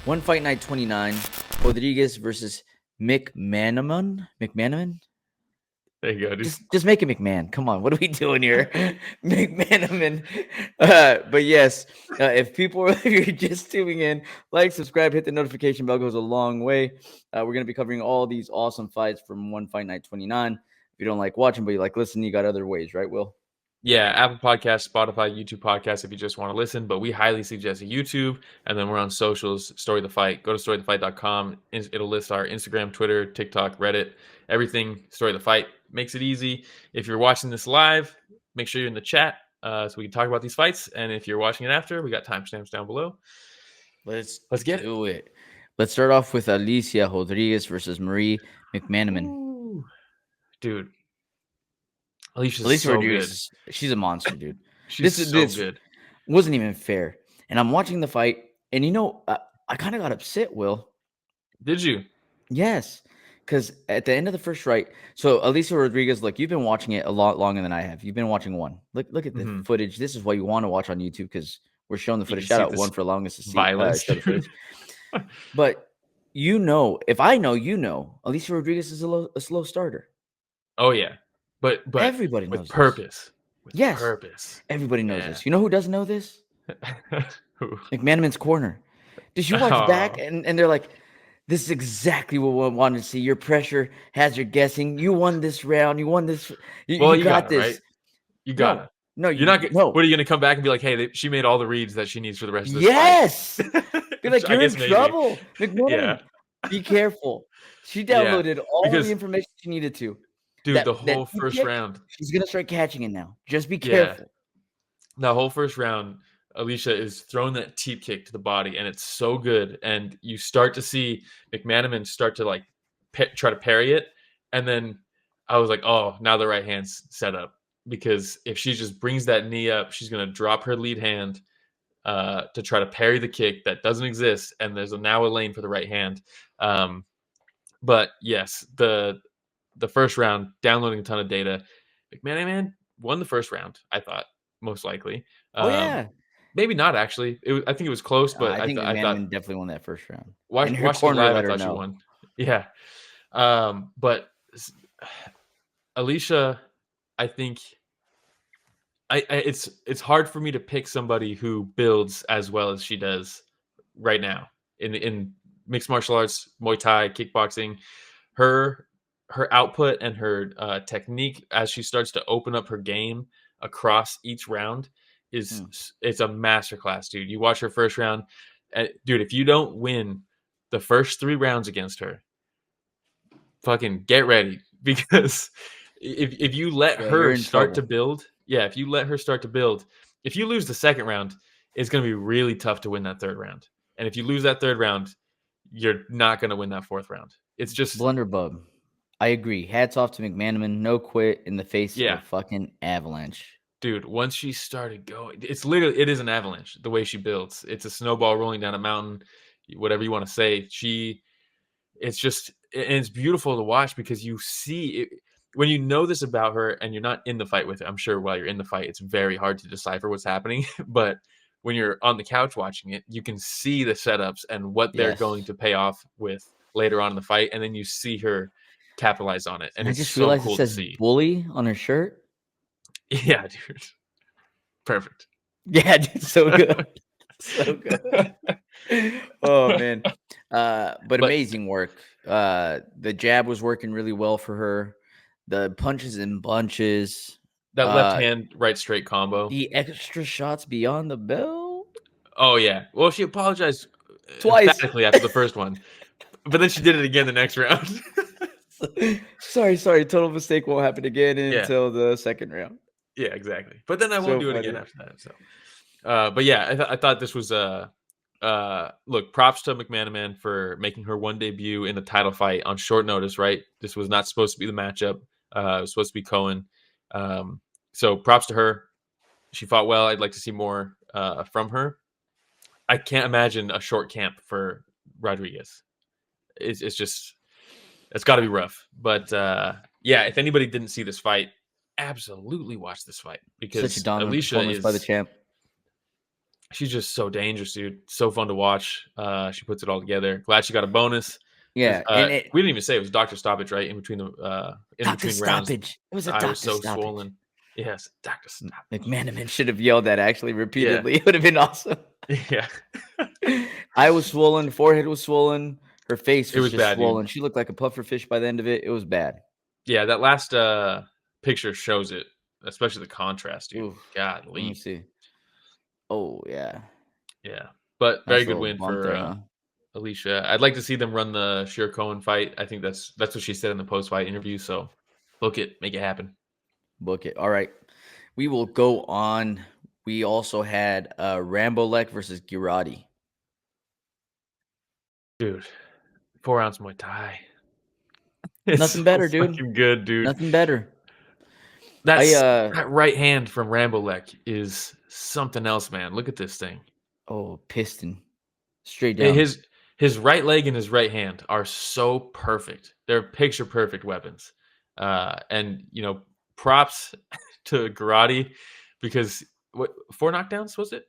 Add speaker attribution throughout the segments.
Speaker 1: One Fight Night 29, Rodrigues versus McManamon. McManamon?
Speaker 2: There you go, dude.
Speaker 1: Just make it McMahon. Come on, what are we doing here? McManamon. But yes, if you're just tuning in, like, subscribe, hit the notification bell, goes a long way. We're going to be covering all these awesome fights from One Fight Night 29. If you don't like watching, but you like listening, you got other ways, right, Will?
Speaker 2: Yeah, Apple Podcasts, Spotify, YouTube Podcasts if you just want to listen, but we highly suggest YouTube. And then we're on socials, Story the Fight. Go to storythefight.com. It'll list our Instagram, Twitter, TikTok, Reddit, everything. Story the Fight makes it easy. If you're watching this live, make sure you're in the chat so we can talk about these fights. And if you're watching it after, we got timestamps down below.
Speaker 1: Let's
Speaker 2: get
Speaker 1: do it. Let's start off with Allycia Rodrigues versus Marie McManamon.
Speaker 2: Ooh. Dude.
Speaker 1: Allycia
Speaker 2: so
Speaker 1: Rodrigues, she's a monster, dude.
Speaker 2: This so good.
Speaker 1: Wasn't even fair. And I'm watching the fight, and I kind of got upset, Will.
Speaker 2: Did you?
Speaker 1: Yes, because at the end of the first fight, so Allycia Rodrigues, you've been watching it a lot longer than I have. You've been watching one. Look at the footage. This is what you want to watch on YouTube because we're showing the footage. Shout out One for allowing us to see
Speaker 2: violence.
Speaker 1: Show the footage. But if I know, Allycia Rodrigues is a slow starter.
Speaker 2: Oh yeah. But
Speaker 1: everybody knows
Speaker 2: with purpose.
Speaker 1: Yes.
Speaker 2: Purpose.
Speaker 1: Everybody knows this. You know who doesn't know this?
Speaker 2: Who?
Speaker 1: McManamon's corner. Did you watch back? And they're like, this is exactly what we wanted to see. Your pressure has your guessing. You won this round. You won this. You got this.
Speaker 2: Right? You got it.
Speaker 1: No,
Speaker 2: you're not. No. What are you going to come back and be like? Hey, she made all the reads that she needs for the rest of this
Speaker 1: fight. You're like, you're in trouble. McManamon, be careful. She downloaded all the information she needed to.
Speaker 2: Dude, the whole first round.
Speaker 1: She's going to start catching it now. Just be careful.
Speaker 2: The whole first round, Allycia is throwing that teep kick to the body, and it's so good. And you start to see McManamon start to try to parry it. And then I was like, oh, now the right hand's set up. Because if she just brings that knee up, she's going to drop her lead hand to try to parry the kick that doesn't exist. And there's now a lane for the right hand. But yes, the first round, downloading a ton of data. McManamon won the first round, I thought, most likely. Maybe not, actually. I think it was close, but
Speaker 1: I think McManamon definitely won that first round.
Speaker 2: Watching live, I thought she won. Yeah. But Allycia, I think it's hard for me to pick somebody who builds as well as she does right now in mixed martial arts, Muay Thai, kickboxing. Her output and her technique as she starts to open up her game across each round it's a masterclass, dude. You watch her first round, dude. If you don't win the first 3 rounds against her, fucking get ready, because if you let her start to build, if you lose the second round, it's going to be really tough to win that third round. And if you lose that third round, you're not going to win that fourth round. It's just
Speaker 1: blunderbub. I agree. Hats off to McManamon. No quit in the face of a fucking avalanche.
Speaker 2: Dude, once she started going, it is an avalanche, the way she builds. It's a snowball rolling down a mountain, whatever you want to say. It's beautiful to watch because you see it. When you know this about her and you're not in the fight with her, I'm sure while you're in the fight, it's very hard to decipher what's happening. But when you're on the couch watching it, you can see the setups and what they're going to pay off with later on in the fight. And then you see her capitalize on it. And it's just realized cool
Speaker 1: it says bully on her shirt.
Speaker 2: Yeah, dude. Perfect.
Speaker 1: Yeah, dude, so good. So good. Oh, man. But amazing work. The jab was working really well for her. The punches in bunches.
Speaker 2: That left hand, right straight combo.
Speaker 1: The extra shots beyond the bell.
Speaker 2: Oh, yeah. Well, she apologized
Speaker 1: twice
Speaker 2: after the first one. But then she did it again the next round.
Speaker 1: Sorry. Total mistake won't happen again until the second round.
Speaker 2: Yeah, exactly. But then I won't do it again after that. So, but yeah, I thought this was look. Props to McManamon for making her one debut in the title fight on short notice. Right, this was not supposed to be the matchup. It was supposed to be Cohen. So props to her. She fought well. I'd like to see more from her. I can't imagine a short camp for Rodrigues. It's got to be rough. But if anybody didn't see this fight, absolutely watch this fight because Allycia is
Speaker 1: by the champ.
Speaker 2: she's just so dangerous, dude. So fun to watch. She puts it all together. Glad she got a bonus.
Speaker 1: Yeah, and
Speaker 2: We didn't even say it was doctor stoppage, right? In between the
Speaker 1: doctor
Speaker 2: between rounds,
Speaker 1: stoppage. It was a
Speaker 2: I was
Speaker 1: doctor
Speaker 2: so
Speaker 1: stoppage.
Speaker 2: swollen. Yes, doctor stoppage.
Speaker 1: McManamon should have yelled that actually
Speaker 2: Yeah,
Speaker 1: repeatedly. It would have been awesome.
Speaker 2: yeah.
Speaker 1: I was swollen. Forehead was swollen. Her face
Speaker 2: It
Speaker 1: was
Speaker 2: was
Speaker 1: just
Speaker 2: bad, dude.
Speaker 1: swollen. She looked like a puffer fish by the end of it. It was bad.
Speaker 2: Yeah, that last picture shows it, especially the contrast, dude.
Speaker 1: Ooh,
Speaker 2: God,
Speaker 1: let me see. Oh yeah,
Speaker 2: yeah. But very
Speaker 1: nice
Speaker 2: good
Speaker 1: little
Speaker 2: win
Speaker 1: bump there,
Speaker 2: for
Speaker 1: huh?
Speaker 2: Allycia. I'd like to see them run the Sheer Cohen fight. I think that's what she said in the post fight interview. So book it, make it happen.
Speaker 1: Book it. All right, we will go on. We also had Rambolek versus Gheirati.
Speaker 2: Dude, 4-ounce Muay Thai. It's
Speaker 1: Nothing
Speaker 2: so
Speaker 1: better, dude.
Speaker 2: fucking good, dude.
Speaker 1: Nothing better.
Speaker 2: That's that right hand from Rambolek is something else, man. Look at this thing.
Speaker 1: Oh, piston. Straight down.
Speaker 2: His right leg and his right hand are so perfect. They're picture perfect weapons. And props to Gheirati because what 4 knockdowns was it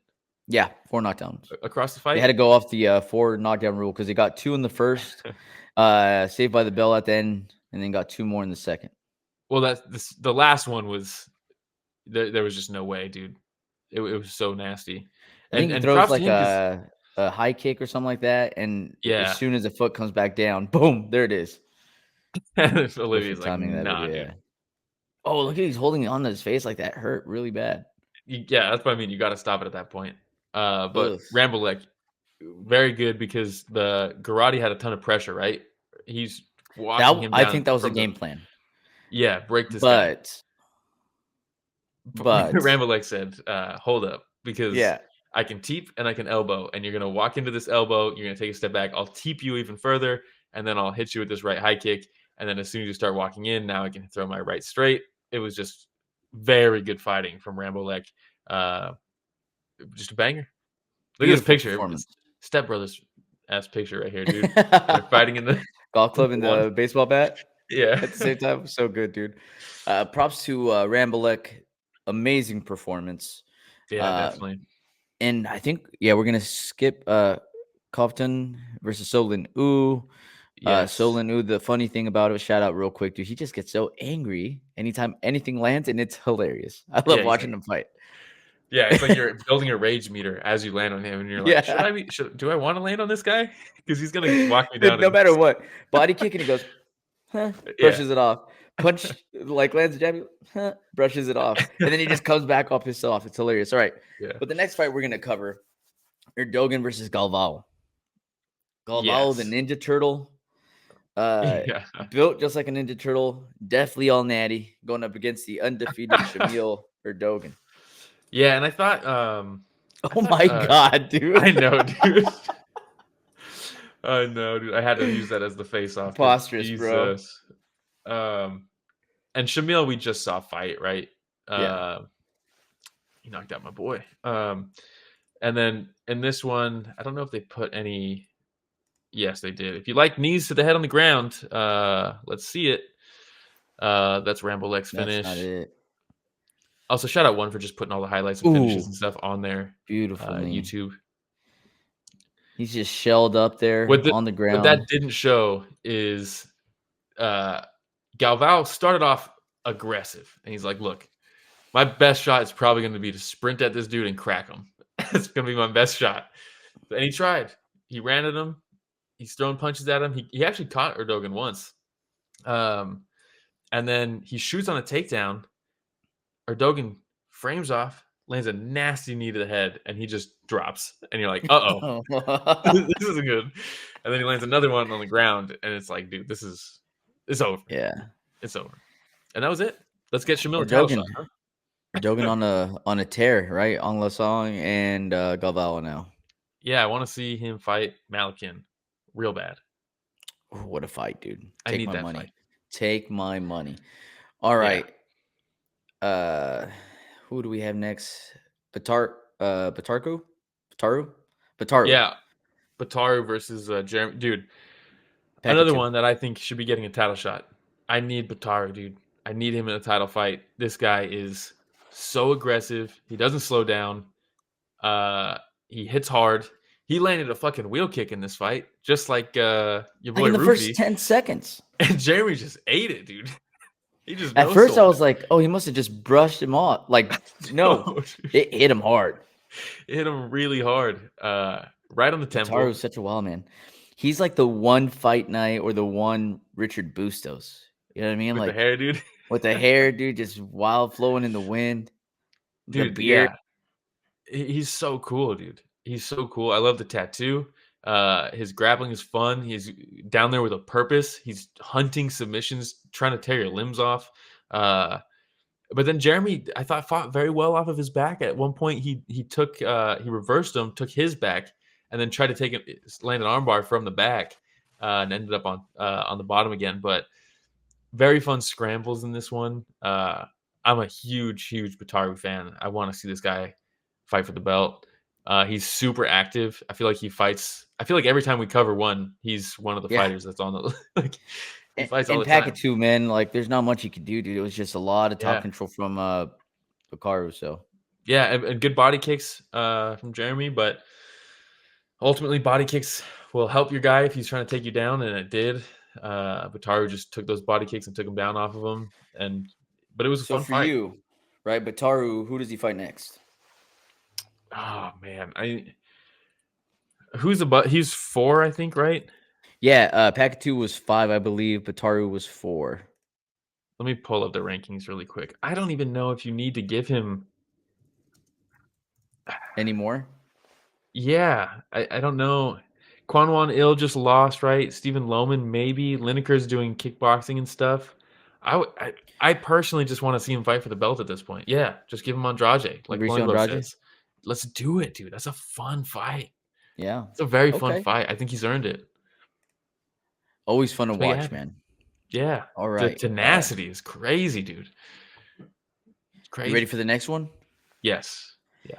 Speaker 1: Yeah, 4 knockdowns.
Speaker 2: across the
Speaker 1: They had
Speaker 2: fight?
Speaker 1: to go off the 4 knockdown rule because they got 2 in the first, saved by the bell at the end, and then got 2 more in the second.
Speaker 2: Well, the last one was there was just no way, dude. It was so nasty.
Speaker 1: I think he
Speaker 2: And
Speaker 1: throws
Speaker 2: props to
Speaker 1: like
Speaker 2: him because
Speaker 1: a high kick or something like that, and as
Speaker 2: yeah,
Speaker 1: soon as the foot comes back down, boom, there it is.
Speaker 2: Olivia's
Speaker 1: Perfect
Speaker 2: like,
Speaker 1: timing of that
Speaker 2: nah,
Speaker 1: video.
Speaker 2: dude.
Speaker 1: Yeah. Oh, look at he's holding it on his face like that. Hurt really bad.
Speaker 2: Yeah, that's what I mean. You got to stop it at that point.
Speaker 1: Ugh.
Speaker 2: But Rambolek, very good because the Gheirati had a ton of pressure, right? He's walking him
Speaker 1: I
Speaker 2: down
Speaker 1: think that was the
Speaker 2: from the
Speaker 1: game plan.
Speaker 2: break this guy.
Speaker 1: But
Speaker 2: Rambolek said, hold up, because
Speaker 1: yeah,
Speaker 2: I can teep and I can elbow, and you're going to walk into this elbow, you're going to take a step back, I'll teep you even further, and then I'll hit you with this right high kick, and then as soon as you start walking in, now I can throw my right straight. It was just very good fighting from Rambolek. Just a banger. Look at this
Speaker 1: beautiful
Speaker 2: picture.
Speaker 1: performance.
Speaker 2: Step Brothers ass picture right here, dude. They're fighting in the
Speaker 1: Golf club and
Speaker 2: one.
Speaker 1: the baseball bat
Speaker 2: Yeah.
Speaker 1: at the same time. So good, dude. Props to Rambolek. Amazing performance.
Speaker 2: Yeah, definitely.
Speaker 1: And I think, we're going to skip Cofton versus Solin.
Speaker 2: Yes.
Speaker 1: Solin Ooh, the funny thing about it, shout out real quick, dude. He just gets so angry anytime anything lands, and it's hilarious. I love watching him fight.
Speaker 2: Yeah, it's like you're building a rage meter as you land on him, and you're like, do I want to land on this guy? Because he's gonna walk me down.
Speaker 1: No matter what, body kick, and he goes, huh, brushes
Speaker 2: Yeah.
Speaker 1: it off. Punch, like lands a jab, huh, brushes it off, and then he just comes back off his off. It's hilarious. All right,
Speaker 2: Yeah.
Speaker 1: but the next fight we're gonna cover, Erdogan versus Galvao. Galvao, the
Speaker 2: Yes.
Speaker 1: Ninja Turtle.
Speaker 2: Yeah.
Speaker 1: Built just like a Ninja Turtle, definitely all natty, going up against the undefeated Shamil Erdogan.
Speaker 2: Yeah, and I thought,
Speaker 1: Oh my god, dude!
Speaker 2: I know, dude. I know, dude. I had to use that as the face-off.
Speaker 1: Preposterous,
Speaker 2: Jesus. And Shamil, we just saw fight, right?
Speaker 1: Yeah.
Speaker 2: He knocked out my boy. And then in this one, I don't know if they put any. Yes, they did. If you like knees to the head on the ground, let's see it. That's Rambolek's finish.
Speaker 1: That's not it.
Speaker 2: Also, shout out one for just putting all the highlights and finishes and stuff on there.
Speaker 1: Beautiful
Speaker 2: YouTube.
Speaker 1: He's just shelled up there on the ground.
Speaker 2: What that didn't show is Galvao started off aggressive, and he's like, "Look, my best shot is probably going to be to sprint at this dude and crack him. It's going to be my best shot." And he tried. He ran at him. He's throwing punches at him. He actually caught Erdogan once. And then he shoots on a takedown. Erdogan frames off, lands a nasty knee to the head, and he just drops. And you're like, uh-oh. This isn't good. And then he lands another one on the ground, and it's like, dude, it's over.
Speaker 1: Yeah.
Speaker 2: It's over. And that was it. Let's get Shamil
Speaker 1: Erdogan. Erdogan on a tear, right? On Lasong and Galvao now.
Speaker 2: Yeah, I want to see him fight Malakin real bad.
Speaker 1: Ooh, what a fight, dude.
Speaker 2: I need
Speaker 1: my
Speaker 2: that
Speaker 1: money.
Speaker 2: fight.
Speaker 1: Take my money. All right. Yeah. Who do we have next? Baatarkhuu? Baatarkhuu?
Speaker 2: Yeah. Baatarkhuu versus Jeremy. Dude,
Speaker 1: Pacatiw.
Speaker 2: Another one that I think should be getting a title shot. I need Baatarkhuu, dude. I need him in a title fight. This guy is so aggressive. He doesn't slow down. He hits hard. He landed a fucking wheel kick in this fight, just like your
Speaker 1: Like
Speaker 2: boy
Speaker 1: in the first
Speaker 2: Rufy.
Speaker 1: 10 seconds.
Speaker 2: And Jeremy just ate it, dude. He just
Speaker 1: At
Speaker 2: no
Speaker 1: first, I
Speaker 2: sold
Speaker 1: was
Speaker 2: it.
Speaker 1: like, oh, he must have just brushed him off. Like, no,
Speaker 2: No,
Speaker 1: it hit him hard.
Speaker 2: it hit him really hard, right on the temple.
Speaker 1: Baatarkhuu is such a wild man. He's like the one fight night or the one Richard Bustos. You know what I mean?
Speaker 2: With the
Speaker 1: Like
Speaker 2: hair, dude.
Speaker 1: with the hair, dude, just wild flowing in the wind. The
Speaker 2: Dude,
Speaker 1: beard.
Speaker 2: yeah. He's so cool, dude. He's so cool. I love the tattoo. His grappling is fun. He's down there with a purpose. He's hunting submissions, trying to tear your limbs off. But then Jeremy, I thought, fought very well off of his back. At one point, he took he reversed him, took his back, and then tried to take him, land an armbar from the back, and ended up on the bottom again. But very fun scrambles in this one. I'm a huge Baatarkhuu fan. I want to see this guy fight for the belt. He's super active. I feel like he fights. I feel like every time we cover one, he's one of the
Speaker 1: Yeah.
Speaker 2: fighters that's on the like. He fights all
Speaker 1: And
Speaker 2: the time.
Speaker 1: Pacatiw, man, like there's not much you could do, dude. It was just a lot of top
Speaker 2: Yeah.
Speaker 1: control from Baatarkhuu. So
Speaker 2: Yeah, and good body kicks from Jeremy, but ultimately body kicks will help your guy if he's trying to take you down, and it did. Baatarkhuu just took those body kicks and took him down off of him, but it was a
Speaker 1: so
Speaker 2: fun
Speaker 1: for
Speaker 2: fight.
Speaker 1: you, right? Baatarkhuu, who does he fight next?
Speaker 2: Oh man, he's 4, I think, right?
Speaker 1: Yeah, Pacatiw was 5, I believe. Baatarkhuu was 4.
Speaker 2: Let me pull up the rankings really quick. I don't even know if you need to give him.
Speaker 1: Anymore?
Speaker 2: Yeah, I don't know. Kwanwan Il just lost, right? Stephen Lohman, maybe. Lineker's doing kickboxing and stuff. I personally just want to see him fight for the belt at this point. Yeah, just give him Andrade, like
Speaker 1: Mauricio
Speaker 2: Longbro
Speaker 1: Andrade?
Speaker 2: says. Let's do it, dude. That's a fun fight.
Speaker 1: Yeah.
Speaker 2: It's a very fun
Speaker 1: Okay.
Speaker 2: fight. I think he's earned it.
Speaker 1: Always fun to
Speaker 2: Let's make it
Speaker 1: watch,
Speaker 2: happen.
Speaker 1: man.
Speaker 2: Yeah.
Speaker 1: All
Speaker 2: The
Speaker 1: right.
Speaker 2: tenacity is crazy, dude. It's crazy.
Speaker 1: You ready for the next one?
Speaker 2: Yes.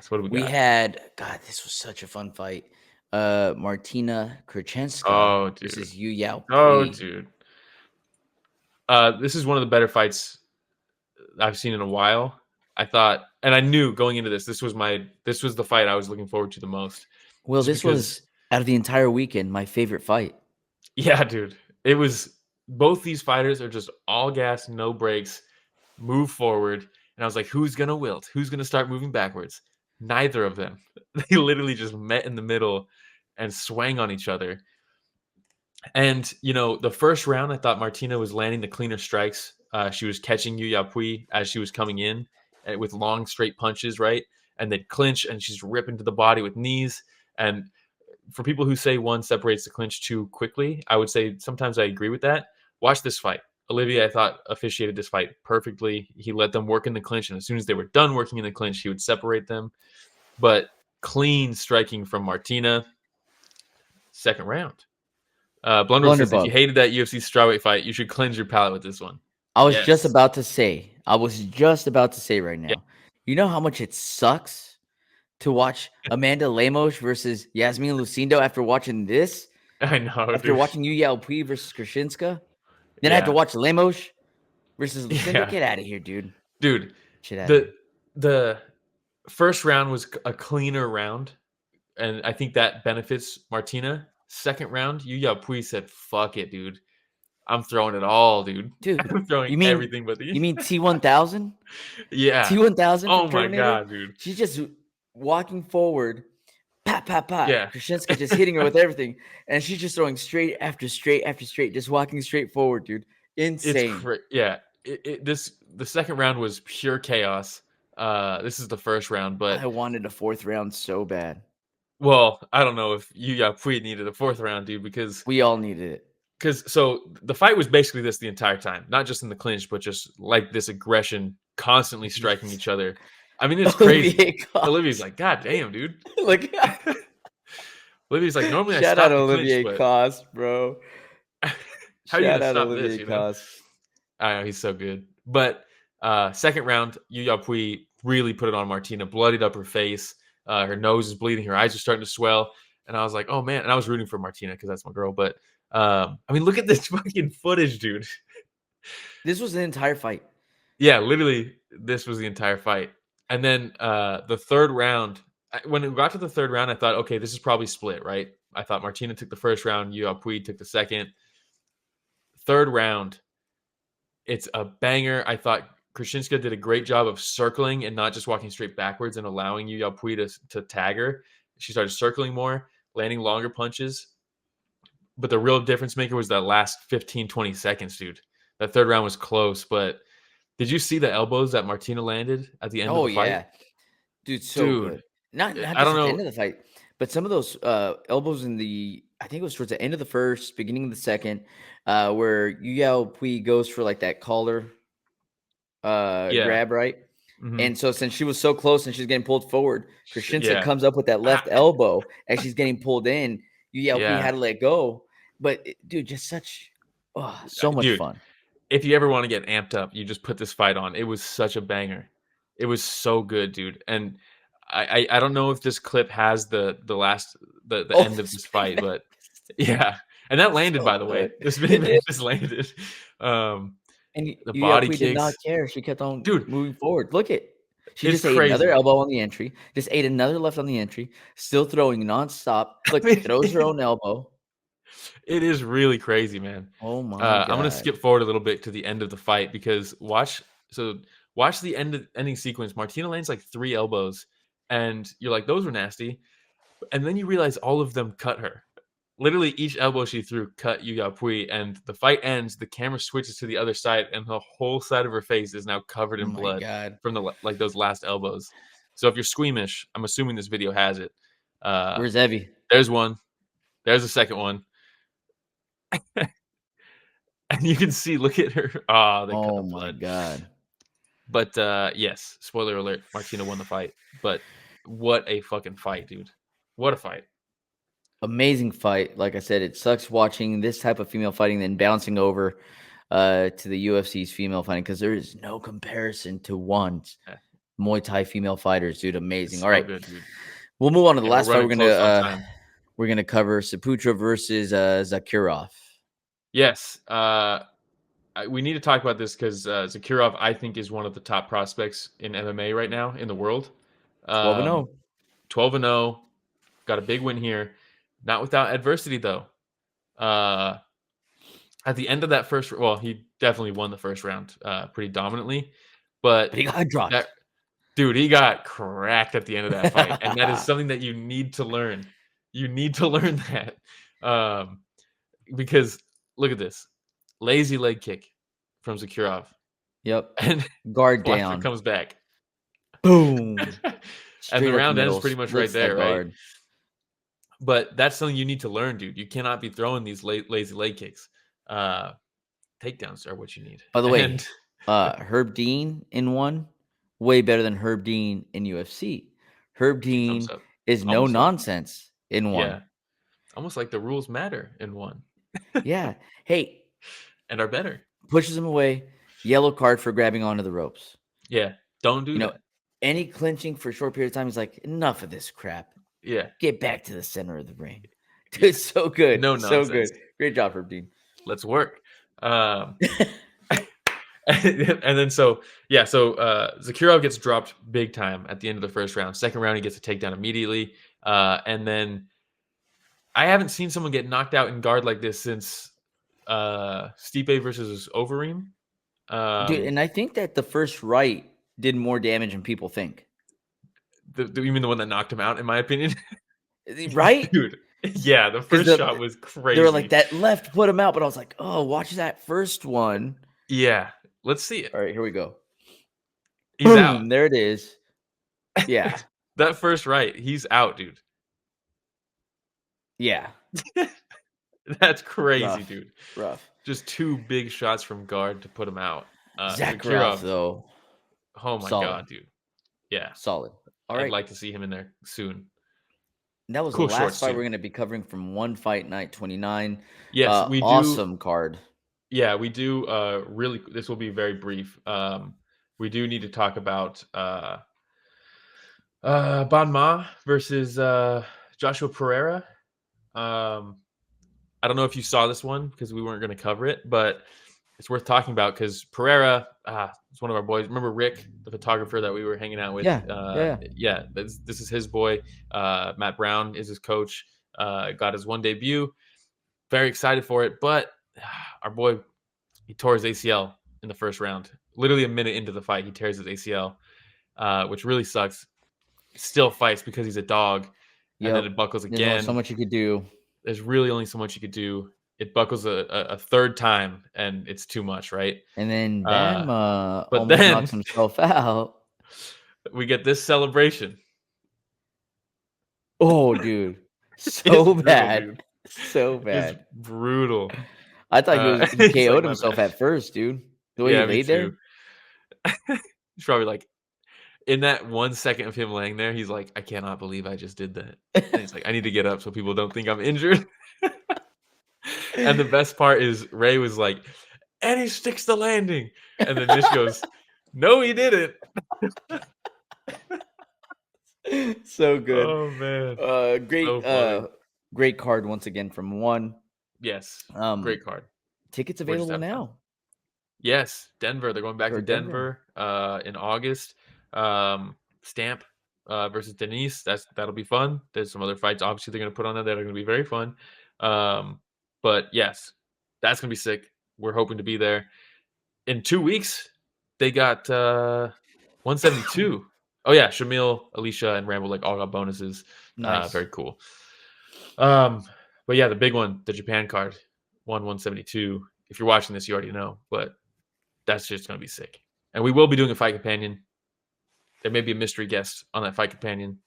Speaker 2: What do we
Speaker 1: We
Speaker 2: got?
Speaker 1: had this was such a fun fight. Martyna Kierczynska
Speaker 2: Oh, dude.
Speaker 1: versus Yau Pui.
Speaker 2: Oh, dude. This is one of the better fights I've seen in a while. I thought, and I knew going into this was the fight I was looking forward to the most.
Speaker 1: Well,
Speaker 2: Just
Speaker 1: this
Speaker 2: because,
Speaker 1: was out of the entire weekend my favorite fight.
Speaker 2: yeah, dude. It was, both these fighters are just all gas, no brakes, move forward. And I was like, who's gonna wilt? Who's gonna start moving backwards? Neither of them. They literally just met in the middle and swang on each other. And the first round, I thought Martina was landing the cleaner strikes. She was catching Yau Pui as she was coming in with long straight punches, right? And they'd clinch, and she's ripping to the body with knees. And for people who say one separates the clinch too quickly, I would say sometimes I agree with that. Watch this fight. Olivier, I thought, officiated this fight perfectly. He let them work in the clinch, and as soon as they were done working in the clinch, he would separate them. But clean striking from Martina. Second round. Blunderbuss says, if you hated that UFC strawweight fight, you should cleanse your palate with this one.
Speaker 1: I was just about to say right now.
Speaker 2: Yeah.
Speaker 1: You know how much it sucks to watch Amanda Lemos versus Yasmin Lucindo after watching this?
Speaker 2: I know.
Speaker 1: After
Speaker 2: dude.
Speaker 1: watching Yau Pui versus Kierczynska? Then I had to watch Lemos versus Lucindo?
Speaker 2: Yeah.
Speaker 1: Get out of here, dude.
Speaker 2: Dude,
Speaker 1: Shit out of here.
Speaker 2: the first round was a cleaner round, and I think that benefits Martina. Second round, Yau Pui said, fuck it, dude. I'm throwing it all, dude.
Speaker 1: Dude,
Speaker 2: I'm throwing everything but the.
Speaker 1: You mean T1000?
Speaker 2: Yeah.
Speaker 1: T1000
Speaker 2: Oh
Speaker 1: from
Speaker 2: my
Speaker 1: Terminator?
Speaker 2: god, dude.
Speaker 1: She's just walking forward. Pat, pat, pat.
Speaker 2: Yeah.
Speaker 1: Kierczynska just hitting her with everything. And she's just throwing straight after straight after straight, just walking straight forward, dude. Insane.
Speaker 2: The second round was pure chaos. This is the first round, but
Speaker 1: I wanted a fourth round so bad.
Speaker 2: Well, I don't know if Yau Pui needed a fourth round, dude, because
Speaker 1: we all needed it.
Speaker 2: So the fight was basically this the entire time, not just in the clinch, but just like this aggression, constantly striking each other. I mean, it's crazy. Olivier's like, God damn, dude.
Speaker 1: Like,
Speaker 2: Olivier's like, normally
Speaker 1: shout
Speaker 2: I stop
Speaker 1: out
Speaker 2: the
Speaker 1: Olivier
Speaker 2: clinch,
Speaker 1: Cost, bro.
Speaker 2: How are you
Speaker 1: Shout
Speaker 2: gonna
Speaker 1: out
Speaker 2: stop
Speaker 1: Olivier
Speaker 2: this?
Speaker 1: Cost.
Speaker 2: I know, he's so good. But second round, Yau Pui really put it on Martina, bloodied up her face. Her nose is bleeding. Her eyes are starting to swell. And I was like, oh, man. And I was rooting for Martina because that's my girl. But, I mean, look at this fucking footage, dude.
Speaker 1: This was the entire fight.
Speaker 2: Yeah, literally, this was the entire fight. And then the third round, when it got to the third round, I thought, okay, this is probably split, right? I thought Martyna took the first round, Yau Pui took the second. Third round, it's a banger. I thought Kierczynska did a great job of circling and not just walking straight backwards and allowing Yau Pui to tag her. She started circling more, landing longer punches. But the real difference maker was that last 15, 20 seconds, dude. That third round was close, but did you see the elbows that Martyna landed at the end of
Speaker 1: Oh
Speaker 2: the fight?
Speaker 1: yeah, dude, so
Speaker 2: Dude,
Speaker 1: good. Not
Speaker 2: I
Speaker 1: just
Speaker 2: don't
Speaker 1: at the
Speaker 2: know.
Speaker 1: end of the fight, but some of those elbows I think it was towards the end of the first, beginning of the second, where Yau Pui goes for like that collar
Speaker 2: Yeah.
Speaker 1: grab, right?
Speaker 2: Hmm.
Speaker 1: And so since she was so close and she's getting pulled forward, Kierczynska
Speaker 2: Yeah.
Speaker 1: comes up with that left
Speaker 2: Ah,
Speaker 1: elbow as she's getting pulled in. Yau Pui
Speaker 2: yeah.
Speaker 1: had to let go, but dude, just so much
Speaker 2: Dude,
Speaker 1: fun.
Speaker 2: if you ever want to get amped up, you just put this fight on. It was such a banger. It was so good, dude. And I don't know if this clip has the
Speaker 1: Oh,
Speaker 2: end of
Speaker 1: this
Speaker 2: this
Speaker 1: big
Speaker 2: fight,
Speaker 1: man,
Speaker 2: but yeah. And that landed,
Speaker 1: so
Speaker 2: by the way.
Speaker 1: good.
Speaker 2: This big
Speaker 1: It
Speaker 2: man
Speaker 1: did.
Speaker 2: just landed. Um,
Speaker 1: And
Speaker 2: the
Speaker 1: Yau
Speaker 2: body
Speaker 1: Pui did not
Speaker 2: kicks.
Speaker 1: care. She kept on
Speaker 2: Dude,
Speaker 1: moving forward. Look at she
Speaker 2: it's
Speaker 1: just ate another
Speaker 2: crazy.
Speaker 1: elbow on the entry, just ate another left on the entry, still throwing nonstop.
Speaker 2: I
Speaker 1: Look,
Speaker 2: mean,
Speaker 1: throws her own elbow.
Speaker 2: it is really crazy, man.
Speaker 1: Oh my
Speaker 2: I'm gonna
Speaker 1: god.
Speaker 2: skip forward a little bit to the end of the fight because watch the ending sequence. Martyna lands like 3 elbows, and you're like, those were nasty. And then you realize all of them cut her. Literally, each elbow she threw cut Yau Pui, and the fight ends. The camera switches to the other side, and the whole side of her face is now covered
Speaker 1: Oh
Speaker 2: in
Speaker 1: my
Speaker 2: blood
Speaker 1: god.
Speaker 2: from those last elbows. So if you're squeamish, I'm assuming this video has it. Uh,
Speaker 1: Where's Evie?
Speaker 2: there's one. There's a second one. And you can see, look at her. Ah, they cut
Speaker 1: Oh
Speaker 2: the
Speaker 1: my
Speaker 2: blood.
Speaker 1: god.
Speaker 2: But yes, spoiler alert, Martyna won the fight. But what a fucking fight, dude. What a fight.
Speaker 1: Amazing fight. Like I said, it sucks watching this type of female fighting, then bouncing over to the UFC's female fighting because there is no comparison to one's
Speaker 2: Yeah,
Speaker 1: Muay Thai female fighters, dude. Amazing.
Speaker 2: it's
Speaker 1: All
Speaker 2: so
Speaker 1: right.
Speaker 2: good, dude.
Speaker 1: We'll move on to the
Speaker 2: Yeah, we're
Speaker 1: last fight.
Speaker 2: running close on time.
Speaker 1: We're gonna cover Saputra versus Zakirov.
Speaker 2: Yes. We need to talk about this because Zakirov, I think, is one of the top prospects in MMA right now in the world.
Speaker 1: 12 and
Speaker 2: Um,
Speaker 1: 0.
Speaker 2: 12-0, got a big win here. Not without adversity, though. At the end of that he definitely won the first round pretty dominantly.
Speaker 1: But
Speaker 2: But
Speaker 1: he got
Speaker 2: that
Speaker 1: dropped.
Speaker 2: dude, he got cracked at the end of that fight. And that is something that you need to learn. You need to learn that. Um, because look at this. Lazy leg kick from Zakirov.
Speaker 1: Yep.
Speaker 2: And
Speaker 1: Guard
Speaker 2: Fletcher
Speaker 1: down.
Speaker 2: comes back.
Speaker 1: Boom.
Speaker 2: And the
Speaker 1: Straight up the
Speaker 2: round ends
Speaker 1: middle.
Speaker 2: pretty much right
Speaker 1: Splits that
Speaker 2: there, right?
Speaker 1: guard.
Speaker 2: But that's something you need to learn, dude. You cannot be throwing these lazy leg kicks. Takedowns are what you need.
Speaker 1: By the way,
Speaker 2: And
Speaker 1: Herb Dean in one, way better than Herb Dean in UFC. Herb
Speaker 2: 2 thumbs
Speaker 1: Dean
Speaker 2: up.
Speaker 1: is no
Speaker 2: Almost like,
Speaker 1: nonsense in one.
Speaker 2: yeah, almost like the rules matter in one
Speaker 1: Yeah. Hey,
Speaker 2: and are better.
Speaker 1: pushes him away. Yellow card for grabbing onto the ropes.
Speaker 2: Yeah, don't do
Speaker 1: You know,
Speaker 2: that.
Speaker 1: any clinching for a short period of time, he's like, enough of this crap.
Speaker 2: Yeah,
Speaker 1: Get back to the center of the ring.
Speaker 2: yeah,
Speaker 1: Dude, so good.
Speaker 2: no
Speaker 1: So
Speaker 2: nonsense.
Speaker 1: good. Great job, Herb Dean.
Speaker 2: Let's work. Um, and then so Zakirov gets dropped big time at the end of the first round. Second round, he gets a takedown immediately, and then I haven't seen someone get knocked out in guard like this since Stipe versus Overeem.
Speaker 1: Dude, and I think that the first right did more damage than people think.
Speaker 2: You mean the one that knocked him out? In my opinion,
Speaker 1: Right?
Speaker 2: dude. Yeah, the
Speaker 1: Because
Speaker 2: first shot was
Speaker 1: they were like,
Speaker 2: crazy.
Speaker 1: that left put him out. But I was like, oh, watch that first one.
Speaker 2: Yeah, let's see it.
Speaker 1: All right, here we go.
Speaker 2: He's out.
Speaker 1: Boom, there it is. Yeah.
Speaker 2: That first right, he's out, dude.
Speaker 1: Yeah.
Speaker 2: That's crazy,
Speaker 1: Rough.
Speaker 2: dude.
Speaker 1: Rough.
Speaker 2: Just 2 big shots from guard to put him out.
Speaker 1: Zakirov, though.
Speaker 2: Oh my
Speaker 1: Solid.
Speaker 2: god, dude. Yeah.
Speaker 1: Solid. All
Speaker 2: I'd
Speaker 1: right.
Speaker 2: like to see him in there soon.
Speaker 1: That was
Speaker 2: Cool
Speaker 1: the last
Speaker 2: shorts,
Speaker 1: fight
Speaker 2: too.
Speaker 1: we're going to be covering from One Fight Night 29.
Speaker 2: Yes, we do.
Speaker 1: Awesome card.
Speaker 2: Yeah, we do. Really, this will be very brief. We do need to talk about Ban Ma versus Joshua Pereira. I don't know if you saw this one because we weren't going to cover it, but it's worth talking about because Pereira, it's one of our boys. Remember Rick, the photographer that we were hanging out with?
Speaker 1: Yeah.
Speaker 2: This is his boy. Matt Brown is his coach. Got his one debut. Very excited for it, but our boy, he tore his ACL in the first round. Literally a minute into the fight, he tears his ACL, which really sucks. Still fights because he's a dog, and then it buckles again.
Speaker 1: There's only so much you could do.
Speaker 2: There's really only so much you could do. It buckles a third time, and it's too much, right?
Speaker 1: And then Bam
Speaker 2: but
Speaker 1: almost
Speaker 2: then
Speaker 1: knocks himself out.
Speaker 2: We get this celebration.
Speaker 1: Oh, dude. So bad. Brutal, so bad.
Speaker 2: It's brutal.
Speaker 1: I thought he KO'd himself at first, dude. The way he laid there.
Speaker 2: He's probably like, in that 1 second of him laying there, he's like, I cannot believe I just did that. And he's like, I need to get up so people don't think I'm injured. And the best part is Ray was like, and he sticks the landing. And then Nish goes, no, he didn't.
Speaker 1: So good.
Speaker 2: Oh man.
Speaker 1: Great card once again from One.
Speaker 2: Yes. Great card.
Speaker 1: Tickets available now.
Speaker 2: Yes. Denver. They're going back to Denver in August. Stamp versus Denise. That'll be fun. There's some other fights obviously they're going to put on there that are going to be very fun. But yes, that's going to be sick. We're hoping to be there. In 2 weeks, they got 172. Oh yeah, Shamil, Allycia, and Rambolek all got bonuses. Nice. Very cool. But yeah, the big one, the Japan card, 172. If you're watching this, you already know, but that's just going to be sick. And we will be doing a fight companion. There may be a mystery guest on that fight companion.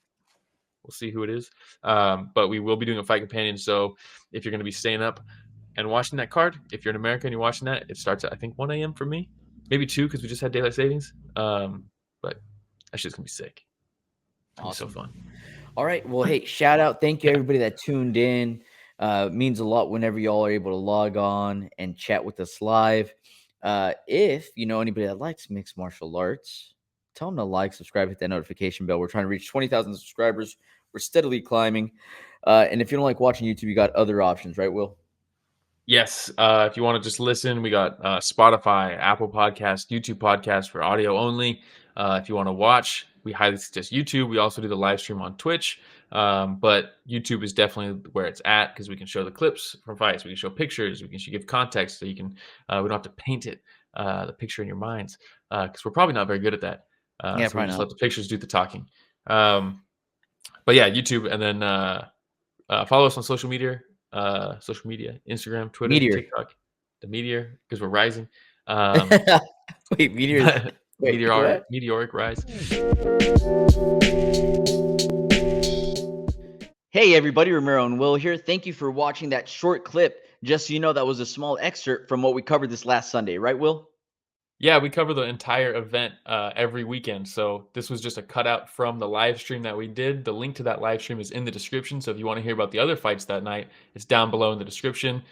Speaker 2: We'll see who it is. But we will be doing a fight companion. So if you're going to be staying up and watching that card, if you're in America and you're watching that, it starts at, I think, 1 a.m. for me. Maybe 2 because we just had daylight savings. But that's just going to be sick. It's going to be so fun.
Speaker 1: All right. Well, hey, shout out. Thank you, everybody that tuned in. It means a lot whenever y'all are able to log on and chat with us live. If you know anybody that likes mixed martial arts, tell them to like, subscribe, hit that notification bell. We're trying to reach 20,000 subscribers. We're steadily climbing. And if you don't like watching YouTube, you got other options, right, Will?
Speaker 2: Yes. If you want to just listen, we got Spotify, Apple Podcast, YouTube Podcast for audio only. If you want to watch, we highly suggest YouTube. We also do the live stream on Twitch. But YouTube is definitely where it's at because we can show the clips from fights. We can show pictures. We can give context so you can, we don't have to paint it, the picture in your minds because we're probably not very good at that. So we just let the pictures do the talking. But yeah, YouTube, and then follow us on social media, Instagram, Twitter, TikTok, the Meteor, because we're rising.
Speaker 1: Wait, Meteor.
Speaker 2: Meteoric rise.
Speaker 1: Hey everybody, Romero and Will here. Thank you for watching that short clip. Just so you know, that was a small excerpt from what we covered this last Sunday, right, Will?
Speaker 2: Yeah, we cover the entire event every weekend. So this was just a cutout from the live stream that we did. The link to that live stream is in the description. So if you want to hear about the other fights that night, it's down below in the description.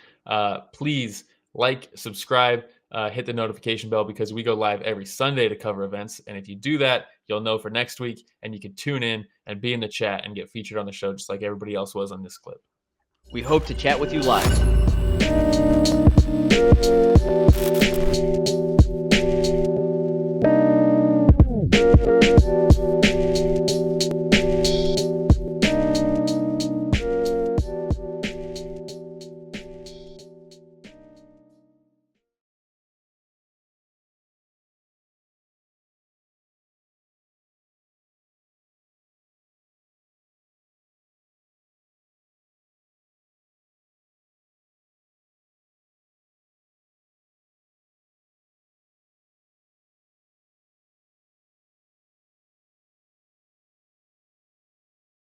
Speaker 2: Please like, subscribe, hit the notification bell because we go live every Sunday to cover events. And if you do that, you'll know for next week and you can tune in and be in the chat and get featured on the show just like everybody else was on this clip.
Speaker 1: We hope to chat with you live.